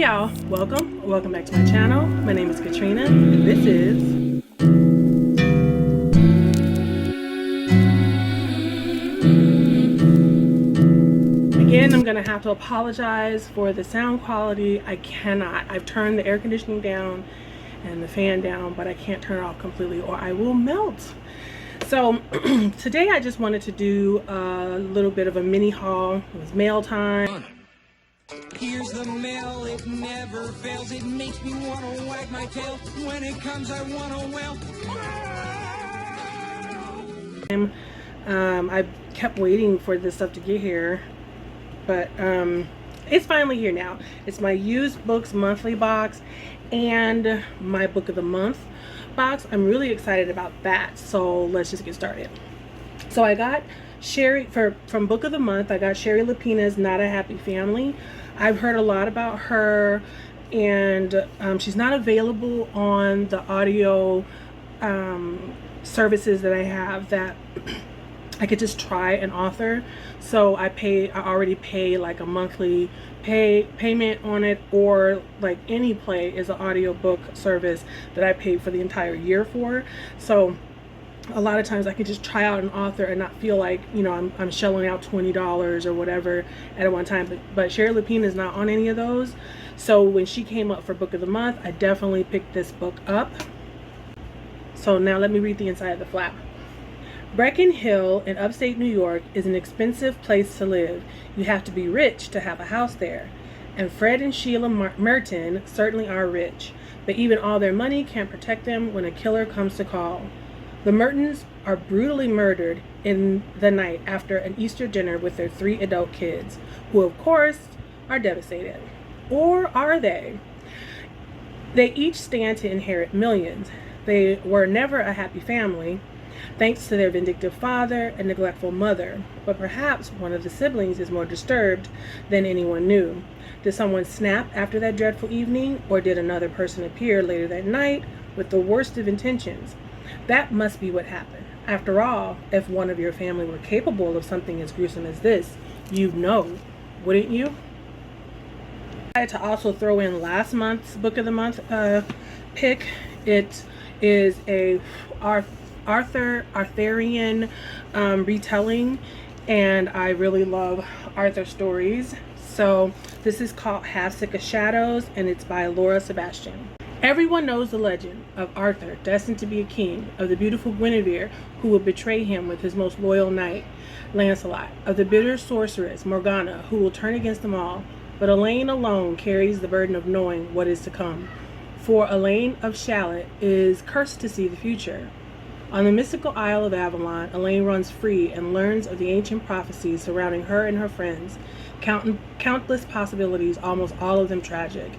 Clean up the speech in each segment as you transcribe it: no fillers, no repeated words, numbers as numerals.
y'all, welcome back to my channel. My name is Katrina and this is again. I'm gonna have to apologize for the sound quality. I've turned the air conditioning down and the fan down, but I can't turn it off completely or I will melt. So today I just wanted to do a little bit of a mini haul. It was mail time. Here's the mail, it never fails. It makes me want to wag my tail. When it comes, I want to wail. I kept waiting for this stuff to get here, but it's finally here now. It's my used books monthly box and my book of the month box. I'm really excited about that, so let's just get started. So I got Sherry from book of the month. I got Sherry Lapina's Not a Happy Family. I've heard a lot about her, and she's not available on the audio services that I have that I could just try an author. So I already pay like a monthly payment on it, or like Any Play is an audiobook service that I paid for the entire year for. So a lot of times I can just try out an author and not feel like, you know, I'm shelling out $20 or whatever at one time. But Sherry Lapina is not on any of those. So when she came up for book of the month, I definitely picked this book up. So now let me read the inside of the flap. Brecken Hill in upstate New York is an expensive place to live. You have to be rich to have a house there. And Fred and Sheila Merton certainly are rich. But even all their money can't protect them when a killer comes to call. The Mertons are brutally murdered in the night after an Easter dinner with their 3 adult kids, who of course are devastated. Or are they? They each stand to inherit millions. They were never a happy family, thanks to their vindictive father and neglectful mother, but perhaps one of the siblings is more disturbed than anyone knew. Did someone snap after that dreadful evening, or did another person appear later that night with the worst of intentions? That must be what happened. After all, if one of your family were capable of something as gruesome as this, you'd know, wouldn't you? I had to also throw in last month's book of the month pick. It is a Arthurian retelling, and I really love Arthur stories. So this is called Half Sick of Shadows, and it's by Laura Sebastian. Everyone knows the legend of Arthur, destined to be a king, of the beautiful Guinevere, who will betray him with his most loyal knight, Lancelot, of the bitter sorceress, Morgana, who will turn against them all. But Elaine alone carries the burden of knowing what is to come. For Elaine of Shalott is cursed to see the future. On the mystical Isle of Avalon, Elaine runs free and learns of the ancient prophecies surrounding her and her friends, countless possibilities, almost all of them tragic.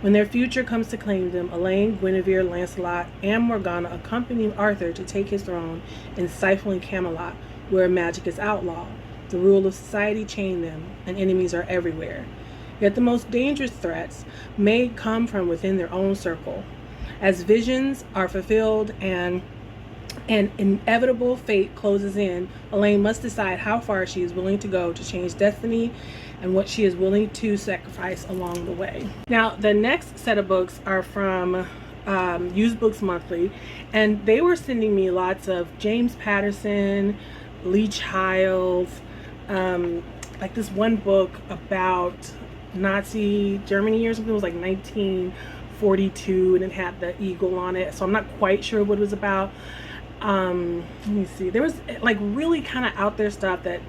When their future comes to claim them, Elaine, Guinevere, Lancelot, and Morgana accompany Arthur to take his throne in stifling Camelot, where magic is outlawed. The rule of society chained them, and enemies are everywhere. Yet the most dangerous threats may come from within their own circle. As visions are fulfilled and an inevitable fate closes in, Elaine must decide how far she is willing to go to change destiny and what she is willing to sacrifice along the way. Now, the next set of books are from Used Books Monthly, and they were sending me lots of James Patterson, Lee Childs, like this one book about Nazi Germany or something. It was like 1942, and it had the eagle on it, so I'm not quite sure what it was about. Let me see. There was like really kind of out there stuff that,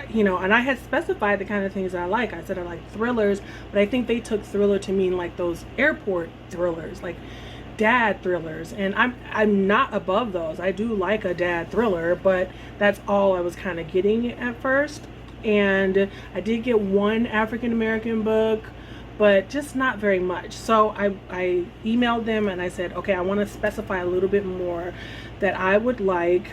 you know, and I had specified the kind of things that I like. I said I like thrillers, but I think they took thriller to mean like those airport thrillers, like dad thrillers, and I'm not above those. I do like a dad thriller, but that's all I was kind of getting at first. And I did get one African American book, but just not very much. So I emailed them and I said, okay, I want to specify a little bit more, that I would like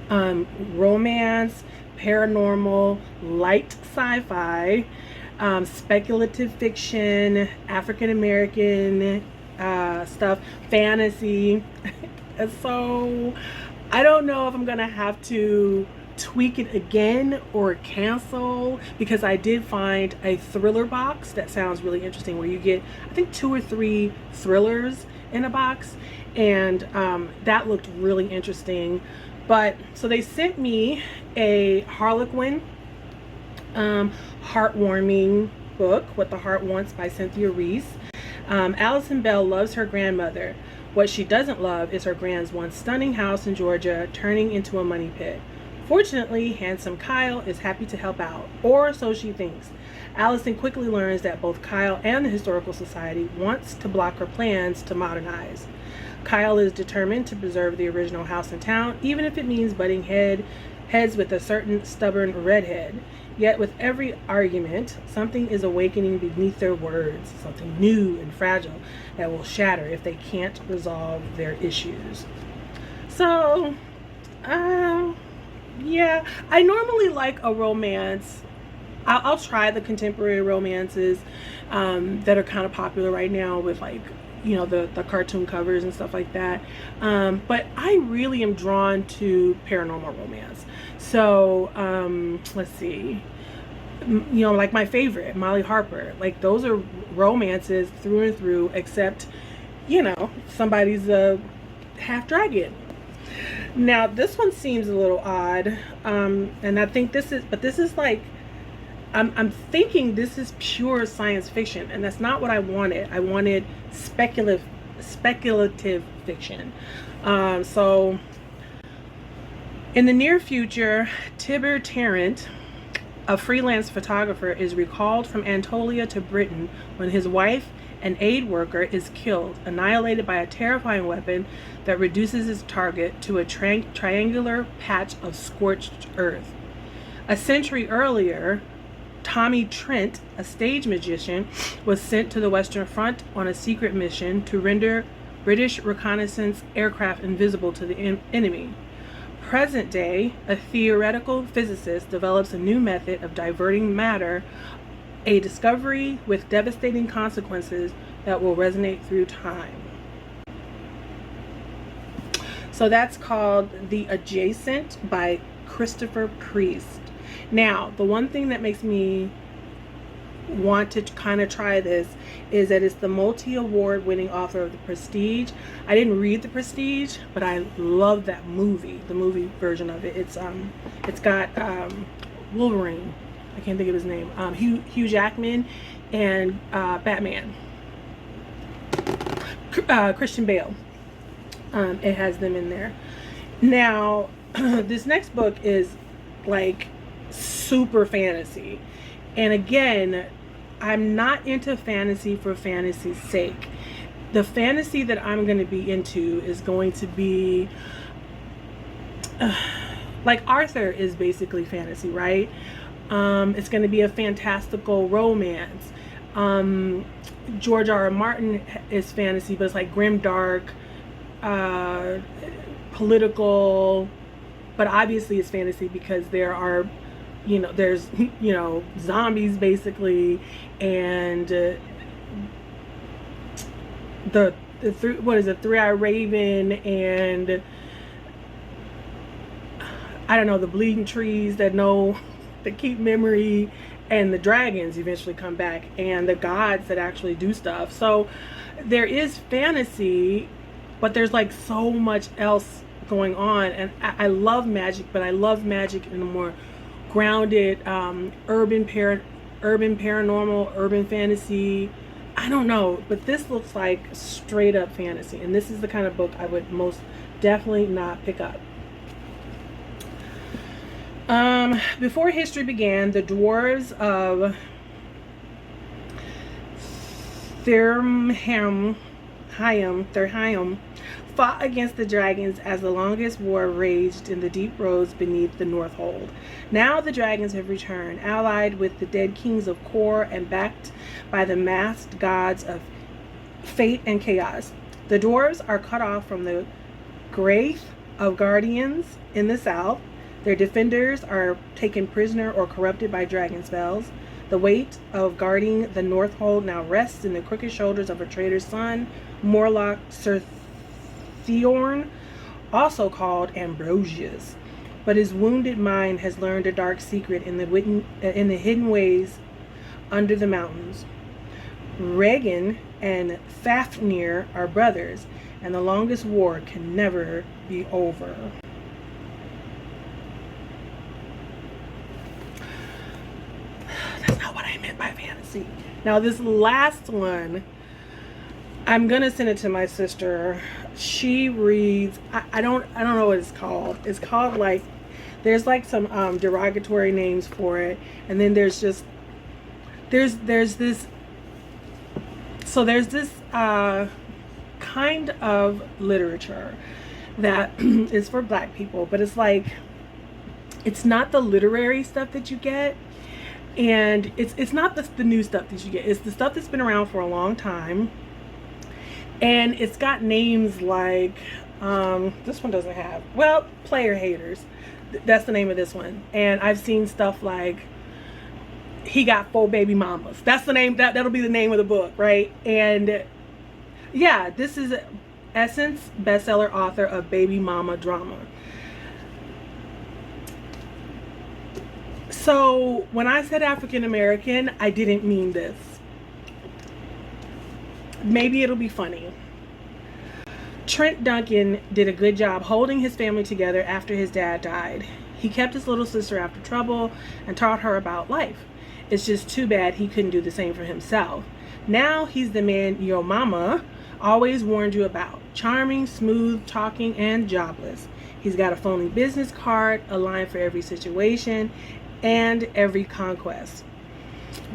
romance, paranormal, light sci-fi, speculative fiction, African American stuff, fantasy. And so I don't know if I'm gonna have to tweak it again or cancel, because I did find a thriller box that sounds really interesting, where you get, I think, 2 or 3 thrillers in a box, and that looked really interesting. But so they sent me a Harlequin heartwarming book, What the Heart Wants by Cynthia Reese. Allison Bell loves her grandmother. What she doesn't love is her grand's once stunning house in Georgia turning into a money pit. Fortunately, handsome Kyle is happy to help out, or so she thinks. Allison quickly learns that both Kyle and the Historical Society wants to block her plans to modernize. Kyle is determined to preserve the original house in town, even if it means butting heads with a certain stubborn redhead. Yet with every argument, something is awakening beneath their words, something new and fragile that will shatter if they can't resolve their issues. So, yeah, I normally like a romance. I'll try the contemporary romances that are kind of popular right now with, like, you know, the cartoon covers and stuff like that. But I really am drawn to paranormal romance. So, let's see. You know, like my favorite, Molly Harper. Like, those are romances through and through, except, you know, somebody's a half dragon. Now, this one seems a little odd. And I think this is like, I'm thinking this is pure science fiction, and that's not what I wanted. I wanted speculative fiction. So in the near future, Tibber Tarrant, a freelance photographer, is recalled from Anatolia to Britain when his wife, an aid worker, is killed, annihilated by a terrifying weapon that reduces his target to a triangular patch of scorched earth. A century earlier, Tommy Trent, a stage magician, was sent to the Western Front on a secret mission to render British reconnaissance aircraft invisible to the enemy. Present day, a theoretical physicist develops a new method of diverting matter, a discovery with devastating consequences that will resonate through time. So that's called The Adjacent by Christopher Priest. Now, the one thing that makes me want to kind of try this is that it's the multi-award winning author of The Prestige. I didn't read The Prestige, but I love that movie, the movie version of it. It's got Wolverine, I can't think of his name, Hugh Jackman, and Batman, Christian Bale. It has them in there. Now, this next book is like super fantasy, and again, I'm not into fantasy for fantasy's sake. The fantasy that I'm going to be into is going to be like Arthur is basically fantasy, right? It's going to be a fantastical romance. George R. R. Martin is fantasy, but it's like grim, dark, political, but obviously it's fantasy because there are, you know, there's, you know, zombies basically, and three-eyed raven, and I don't know, the bleeding trees that keep memory, and the dragons eventually come back, and the gods that actually do stuff. So there is fantasy, but there's like so much else going on, and I love magic, but I love magic in a more grounded, urban paranormal, urban fantasy. I don't know, but this looks like straight up fantasy, and this is the kind of book I would most definitely not pick up. Before history began, the dwarves of Thirham fought against the dragons as the longest war raged in the deep roads beneath the Northhold. Now the dragons have returned, allied with the dead kings of Kor and backed by the masked gods of fate and chaos. The dwarves are cut off from the Graith of Guardians in the south. Their defenders are taken prisoner or corrupted by dragon spells. The weight of guarding the Northhold now rests in the crooked shoulders of a traitor's son, Morlock Sir Theorn, also called Ambrosius. but his wounded mind has learned a dark secret in the hidden ways under the mountains. Regan and Fafnir are brothers, and the longest war can never be over. That's not what I meant by fantasy. Now this last one, I'm gonna send it to my sister. She reads, I don't know what it's called. It's called like, there's like some derogatory names for it, and then there's just there's this kind of literature that is for Black people, but it's like, it's not the literary stuff that you get, and it's not the new stuff that you get. It's the stuff that's been around for a long time, and it's got names like this one doesn't have, well, player haters. That's the name of this one. And I've seen stuff like, he got 4 baby mamas. That's the name, that'll be the name of the book, right? And yeah, this is Essence bestseller author of baby mama drama. So when I said African American, I didn't mean this. Maybe it'll be funny. Trent Duncan did a good job holding his family together after his dad died. He kept his little sister after trouble and taught her about life. It's just too bad he couldn't do the same for himself. Now he's the man your mama always warned you about. Charming, smooth talking, and jobless. He's got a phony business card, a line for every situation, and every conquest.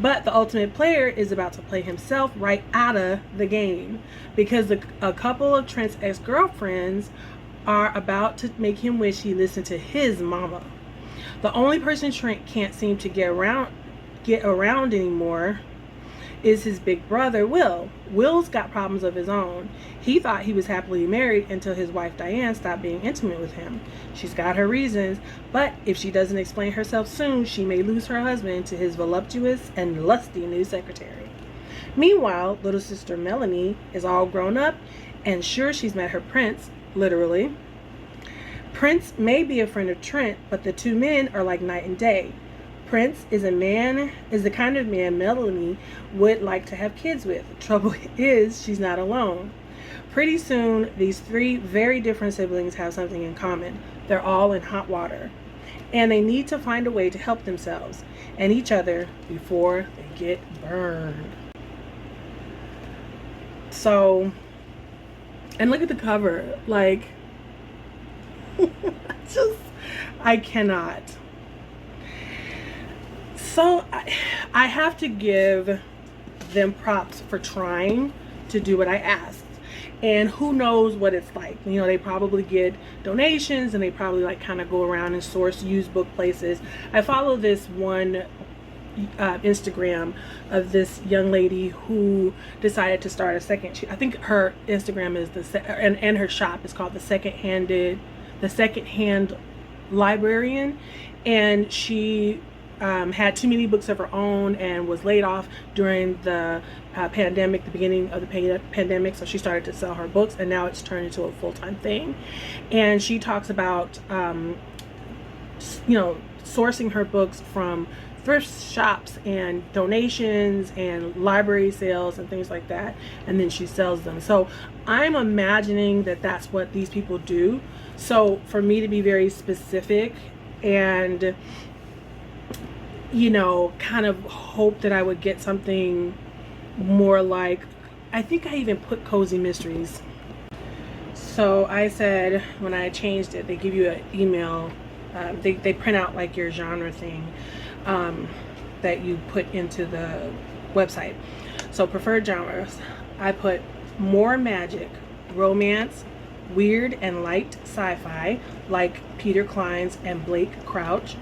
But the ultimate player is about to play himself right out of the game, because a couple of Trent's ex-girlfriends are about to make him wish he listened to his mama. The only person Trent can't seem to get around anymore is his big brother, Will. Will's got problems of his own. He thought he was happily married until his wife Diane stopped being intimate with him. She's got her reasons, but if she doesn't explain herself soon, she may lose her husband to his voluptuous and lusty new secretary. Meanwhile, little sister Melanie is all grown up and sure she's met her prince, literally. Prince may be a friend of Trent, but the two men are like night and day. Prince is the kind of man Melanie would like to have kids with. The trouble is, she's not alone. Pretty soon, these 3 very different siblings have something in common. They're all in hot water. And they need to find a way to help themselves and each other before they get burned. So, and look at the cover. Like, I cannot. So I have to give them props for trying to do what I asked. And who knows what it's like. You know, they probably get donations and they probably like kind of go around and source used book places. I follow this one Instagram of this young lady who decided to start a second. I think her Instagram is and her shop is called the Second Hand Librarian, and she had too many books of her own and was laid off during the pandemic, the beginning of the pandemic. So she started to sell her books, and now it's turned into a full-time thing. And she talks about, sourcing her books from thrift shops and donations and library sales and things like that, and then she sells them. So I'm imagining that that's what these people do. So for me to be very specific and kind of hope that I would get something more like, I think I even put cozy mysteries. So I said, when I changed it, they give you an email, they print out like your genre thing that you put into the website. So preferred genres, I put more magic, romance, weird and light sci-fi like Peter Klein's and Blake Crouch,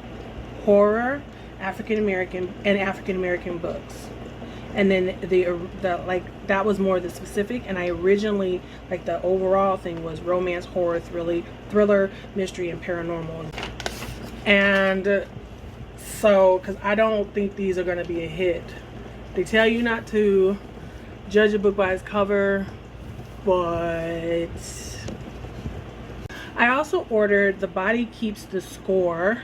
horror, African American books. And then the that was more the specific, and I originally, like, the overall thing was romance, horror, thriller, mystery, and paranormal. And so, because I don't think these are going to be a hit. They tell you not to judge a book by its cover, but I also ordered The Body Keeps the Score,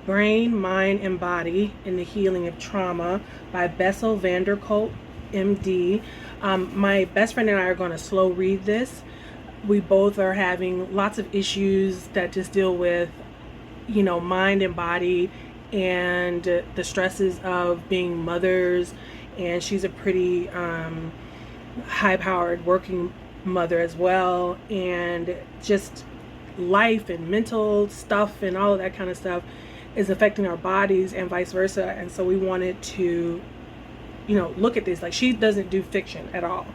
Brain, Mind, and Body in the Healing of Trauma by Bessel van der Kolk, MD. My best friend and I are going to slow read this. We both are having lots of issues that just deal with, you know, mind and body and the stresses of being mothers. And she's a pretty high-powered working mother as well, and just life and mental stuff and all of that kind of stuff is affecting our bodies and vice versa. And so we wanted to, you know, look at this. Like, she doesn't do fiction at all,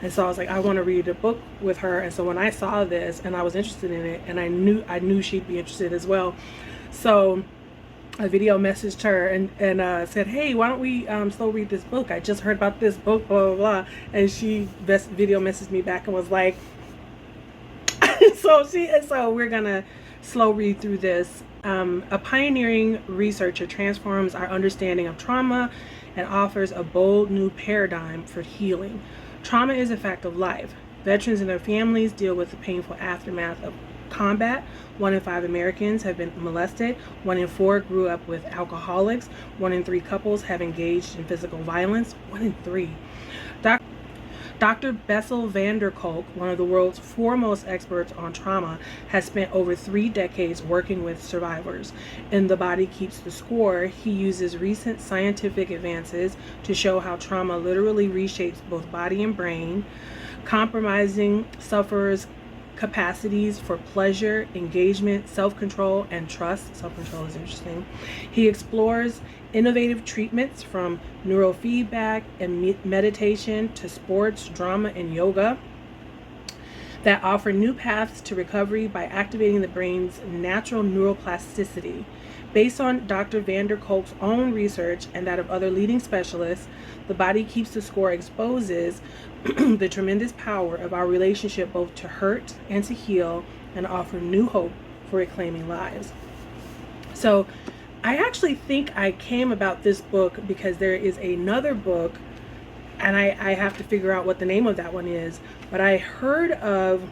and so I was like, I want to read a book with her. And so when I saw this and I was interested in it, and I knew she'd be interested as well, so I video messaged her and said, hey, why don't we slow read this book? I just heard about this book, blah blah blah. And she video messaged me back and was like, so we're gonna slow read through this. A pioneering researcher transforms our understanding of trauma and offers a bold new paradigm for healing. Trauma is a fact of life. Veterans and their families deal with the painful aftermath of combat. 1 in 5 Americans have been molested. 1 in 4 grew up with alcoholics. 1 in 3 couples have engaged in physical violence. 1 in 3. Dr. Bessel van der Kolk, one of the world's foremost experts on trauma, has spent over 3 decades working with survivors. In The Body Keeps the Score, he uses recent scientific advances to show how trauma literally reshapes both body and brain, compromising sufferers' capacities for pleasure, engagement, self-control, and trust. Self-control is interesting. He explores innovative treatments from neurofeedback and meditation to sports, drama, and yoga that offer new paths to recovery by activating the brain's natural neuroplasticity. Based on Dr. van der Kolk's own research and that of other leading specialists, The Body Keeps the Score exposes the tremendous power of our relationship both to hurt and to heal, and offer new hope for reclaiming lives. So I actually think I came about this book because there is another book, and I have to figure out what the name of that one is, but I heard of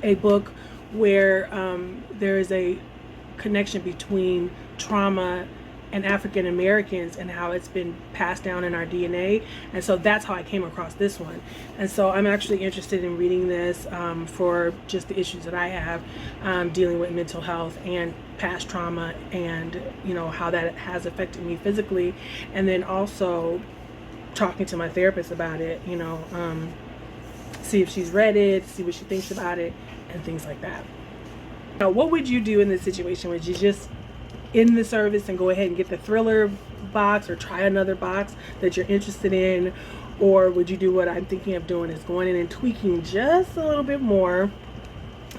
a book where there is a connection between trauma and African Americans and how it's been passed down in our DNA. And so that's how I came across this one. And so I'm actually interested in reading this for just the issues that I have dealing with mental health and past trauma, and you know how that has affected me physically, and then also talking to my therapist about it, you know, see if she's read it, see what she thinks about it, and things like that. Now, what would you do in this situation? Would you just end the service and go ahead and get the thriller box or try another box that you're interested in? Or would you do what I'm thinking of doing, is going in and tweaking just a little bit more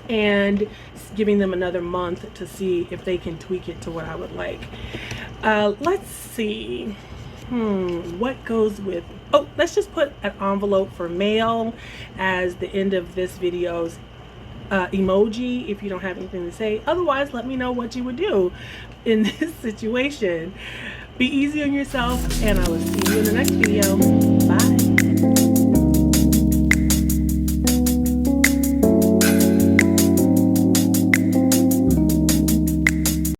and giving them another month to see if they can tweak it to what I would like? Let's see. What goes with... Oh, let's just put an envelope for mail as the end of this video's emoji if you don't have anything to say. Otherwise, let me know what you would do in this situation. Be easy on yourself, and I will see you in the next video. Bye.